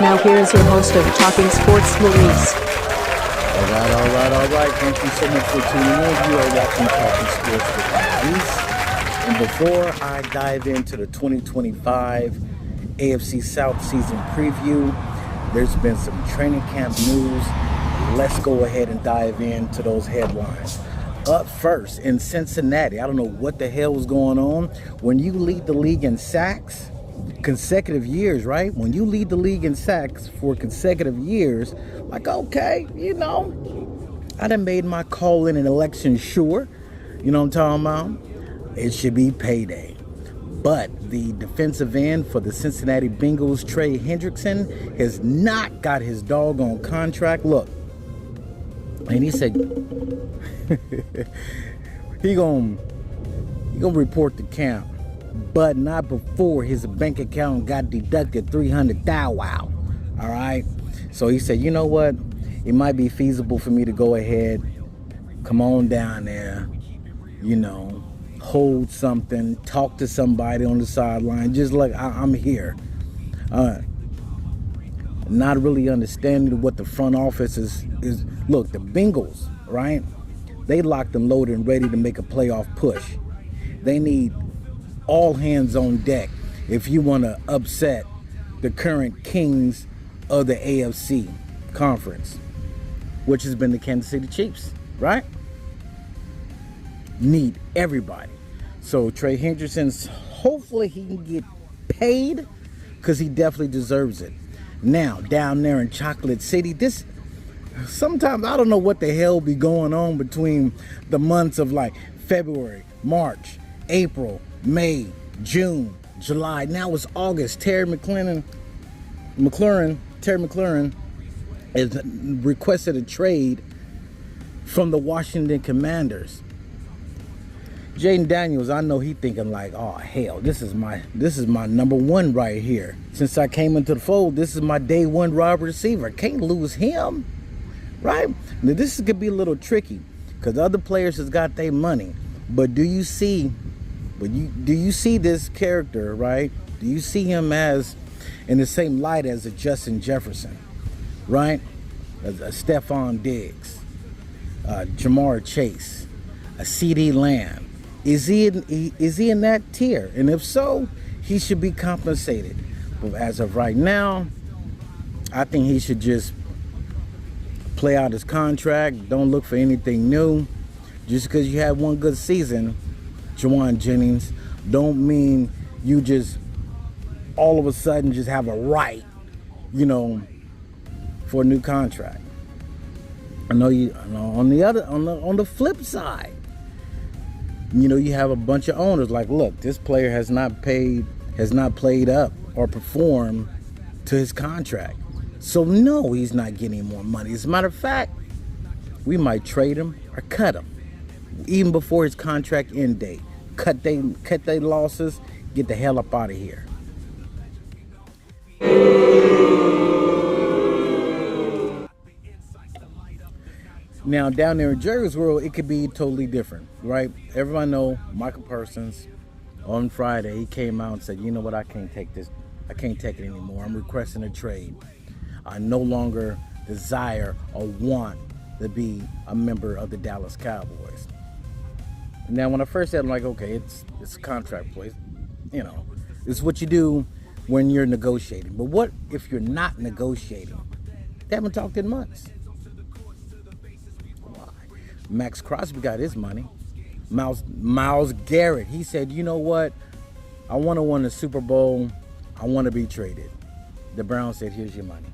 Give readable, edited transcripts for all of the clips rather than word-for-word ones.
Now here is your host of Talking Sports, Maurice. All right. Thank you so much for tuning in. You are watching Talking Sports with Maurice. And before I dive into the 2025 AFC South season preview, there's been some training camp news. Let's go ahead and dive into those headlines. Up first, in Cincinnati, I don't know what the hell was going on. When you lead the league in sacks, consecutive years, right? When you lead the league in sacks for consecutive years, like, okay, I done made my call in an election sure. You know what I'm talking about? It should be payday. But the defensive end for the Cincinnati Bengals, Trey Hendrickson, has not got his doggone contract. Look, and he said he gonna report to camp, but not before his bank account got deducted $300,000. All right. So he said, you know what? It might be feasible for me to go ahead, come on down there, hold something, talk to somebody on the sideline, just like I'm here. Not really understanding what the front office is. Look, the Bengals, right? They locked and loaded and ready to make a playoff push. They need all hands on deck if you want to upset the current kings of the AFC conference, which has been the Kansas City Chiefs, right? Need everybody. So Trey Hendrickson's, hopefully he can get paid, because he definitely deserves it. Now, down there in Chocolate City, sometimes I don't know what the hell be going on between the months of like February, March, April, May, June, July. Now it's August. Terry McLaurin has requested a trade from the Washington Commanders. Jaden Daniels, I know he thinking like, oh hell, this is my number one right here. Since I came into the fold, this is my day one wide receiver. Can't lose him, right? Now this could be a little tricky because other players has got their money, but do you see this character, right? Do you see him as in the same light as a Justin Jefferson, right? As a Stephon Diggs, Jamar Chase, a CD Lamb. Is he in that tier? And if so, he should be compensated. But as of right now, I think he should just play out his contract. Don't look for anything new. Just because you had one good season, Juwan Jennings, don't mean you just all of a sudden just have a right, for a new contract. On the flip side, you have a bunch of owners like, look, this player has not played up or performed to his contract. So no, he's not getting more money. As a matter of fact, we might trade him or cut him even before his contract end date. Cut they losses, get the hell up out of here. Now, down there in Jerry's world, it could be totally different, right? Everyone know Micah Parsons on Friday, he came out and said, you know what, I can't take this. I can't take it anymore. I'm requesting a trade. I no longer desire or want to be a member of the Dallas Cowboys. Now, when I first said, I'm like, okay, it's a contract place. It's what you do when you're negotiating. But what if you're not negotiating? They haven't talked in months. Max Crosby got his money. Myles Garrett, he said, you know what? I want to win the Super Bowl. I want to be traded. The Browns said, here's your money.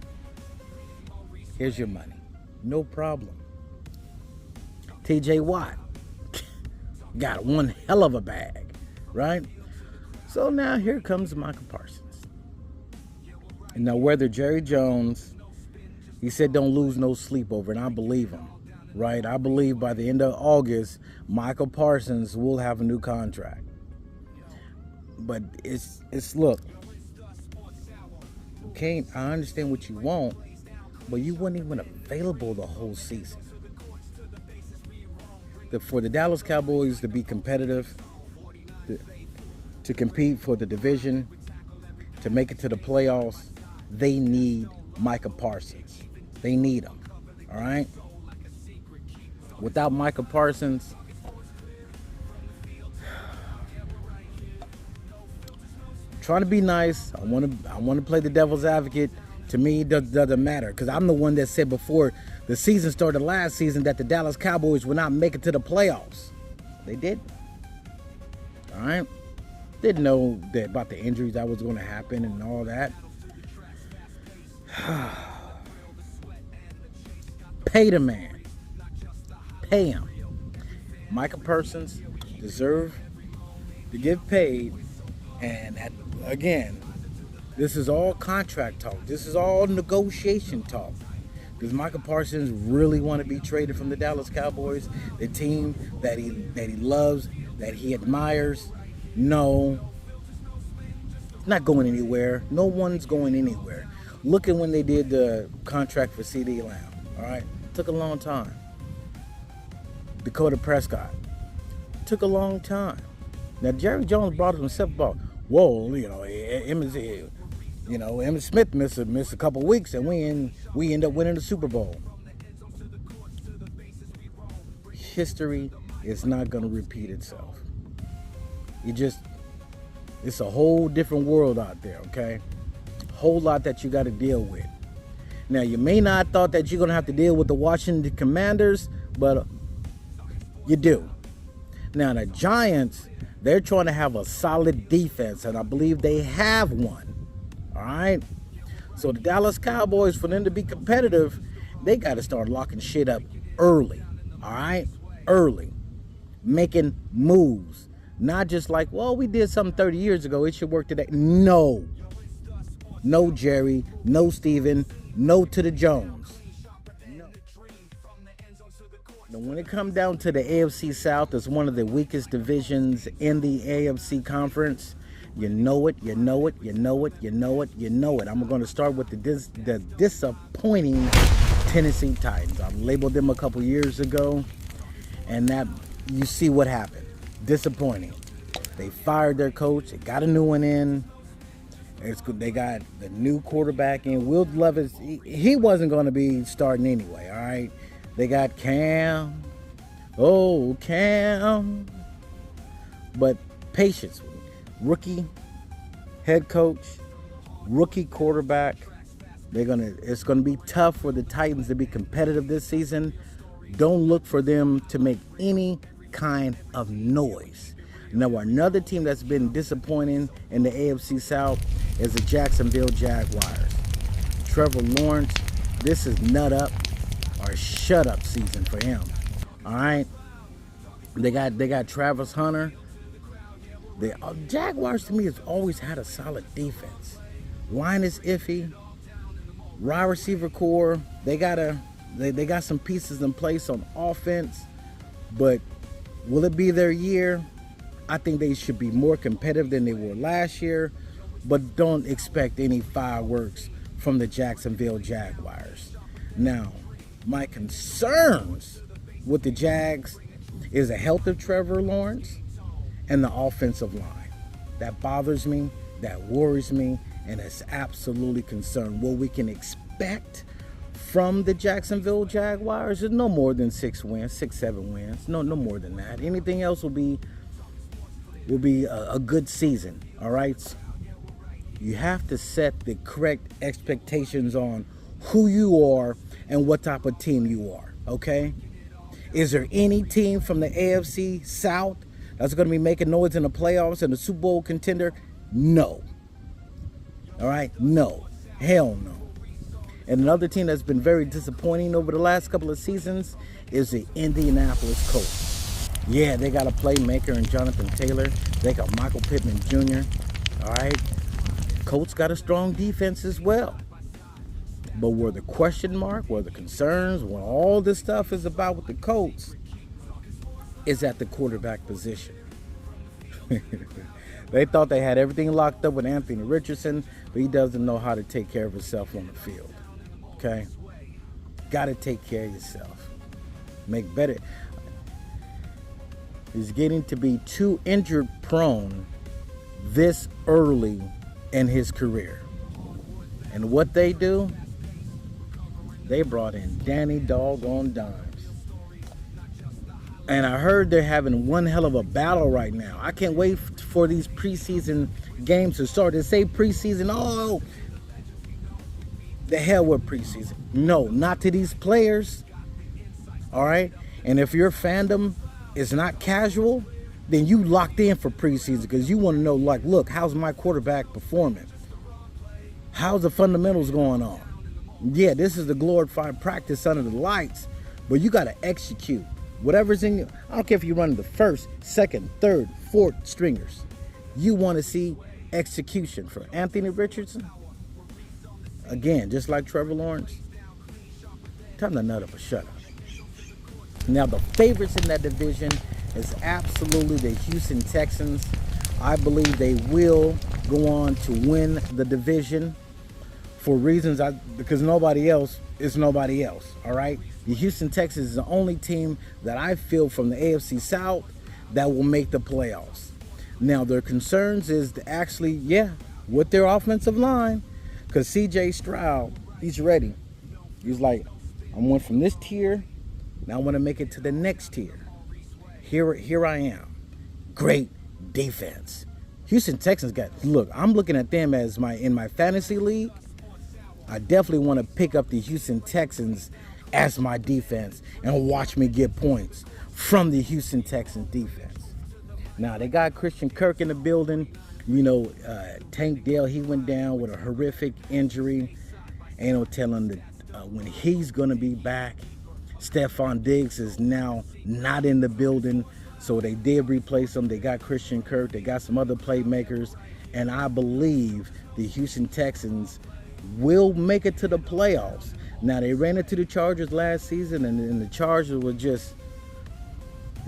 Here's your money. No problem. TJ Watt got one hell of a bag, right? So now here comes Micah Parsons. And now whether Jerry Jones, he said don't lose no sleep over it, and I believe him. Right, I believe by the end of August, Micah Parsons will have a new contract. But it's look, I understand what you want, but you weren't even available the whole season. For the Dallas Cowboys to be competitive, to compete for the division, to make it to the playoffs, they need Micah Parsons. They need him. All right? Without Micah Parsons, trying to be nice. I want to play the devil's advocate. To me, it doesn't matter, because I'm the one that said before the season started last season that the Dallas Cowboys would not make it to the playoffs. They did. All right? Didn't know about the injuries that was going to happen and all that. Pay the man. Pay him. Micah Parsons deserve to get paid. And again, this is all contract talk. This is all negotiation talk. Does Micah Parsons really want to be traded from the Dallas Cowboys, the team that he loves, that he admires? No. Not going anywhere. No one's going anywhere. Look at when they did the contract for CD Lamb. All right? Took a long time. Dakota Prescott. Took a long time. Now, Jerry Jones brought himself about, whoa, Emmitt Smith missed a couple weeks, and we end up winning the Super Bowl. History is not going to repeat itself. It's a whole different world out there, okay? Whole lot that you got to deal with. Now, you may not have thought that you're going to have to deal with the Washington Commanders, but you do. Now, the Giants, they're trying to have a solid defense, and I believe they have one. All right? So the Dallas Cowboys, for them to be competitive, they got to start locking shit up early. All right? Early. Making moves. Not just like, well, we did something 30 years ago, it should work today. No. No, Jerry. No, Steven. No to the Jones. No. Now, when it comes down to the AFC South, it's one of the weakest divisions in the AFC conference. You know it, you know it, you know it, you know it, you know it. I'm going to start with the disappointing Tennessee Titans. I labeled them a couple years ago, and that you see what happened. Disappointing. They fired their coach. They got a new one in. They got the new quarterback in. Will Levis, he wasn't going to be starting anyway, all right? They got Cam. Oh, Cam. But patience. Rookie head coach, rookie quarterback. It's gonna be tough for the Titans to be competitive this season. Don't look for them to make any kind of noise. Now, another team that's been disappointing in the AFC South is the Jacksonville Jaguars. Trevor Lawrence, this is nut up or shut up season for him. All right, they got Travis Hunter. The Jaguars, to me, has always had a solid defense. Line is iffy. Wide receiver core, they got some pieces in place on offense, but will it be their year? I think they should be more competitive than they were last year, but don't expect any fireworks from the Jacksonville Jaguars. Now, my concerns with the Jags is the health of Trevor Lawrence and the offensive line. That bothers me, that worries me, and it's absolutely concerned. What we can expect from the Jacksonville Jaguars is no more than 6 wins, 6-7 wins. No more than that. Anything else will be a good season. All right. You have to set the correct expectations on who you are and what type of team you are. Okay. Is there any team from the AFC South that's going to be making noise in the playoffs and the Super Bowl contender? No. All right? No. Hell no. And another team that's been very disappointing over the last couple of seasons is the Indianapolis Colts. Yeah, they got a playmaker in Jonathan Taylor. They got Michael Pittman Jr. All right? Colts got a strong defense as well. But where the question mark, where the concerns, where all this stuff is about with the Colts is at the quarterback position. They thought they had everything locked up with Anthony Richardson, but he doesn't know how to take care of himself on the field. Okay? Got to take care of yourself. Make better. He's getting to be too injured prone this early in his career. And what they do, they brought in Danny doggone Dimes. And I heard they're having one hell of a battle right now. I can't wait for these preseason games to start. They say preseason, oh, the hell with preseason. No, not to these players. All right? And if your fandom is not casual, then you locked in for preseason because you want to know, like, look, how's my quarterback performing? How's the fundamentals going on? Yeah, this is the glorified practice under the lights, but you got to execute. Whatever's in you, I don't care if you run the first, second, third, fourth stringers. You want to see execution for Anthony Richardson. Again, just like Trevor Lawrence, time to nut up or shut up. Now, the favorites in that division is absolutely the Houston Texans. I believe they will go on to win the division for reasons because nobody else is nobody else, all right? The Houston Texans is the only team that I feel from the AFC South that will make the playoffs. Now, their concerns is to actually, with their offensive line, because C.J. Stroud, he's ready. He's like, I went from this tier, now I want to make it to the next tier. Here I am. Great defense. Houston Texans look, I'm looking at them as in my fantasy league. I definitely want to pick up the Houston Texans as my defense and watch me get points from the Houston Texans defense. Now, they got Christian Kirk in the building. You know, Tank Dell, he went down with a horrific injury. Ain't no telling when he's going to be back. Stephon Diggs is now not in the building, so they did replace him. They got Christian Kirk. They got some other playmakers, and I believe the Houston Texans will make it to the playoffs. Now, they ran into the Chargers last season, and the Chargers were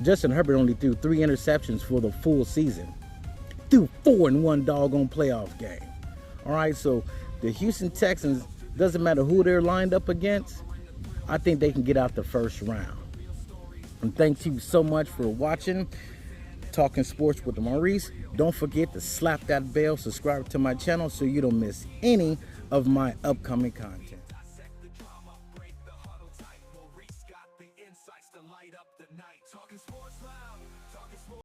Justin Herbert only threw 3 interceptions for the full season. Threw 4 in one doggone playoff game. All right, so the Houston Texans, doesn't matter who they're lined up against, I think they can get out the first round. And thank you so much for watching Talking Sports with Maurice. Don't forget to slap that bell, subscribe to my channel so you don't miss any of my upcoming content.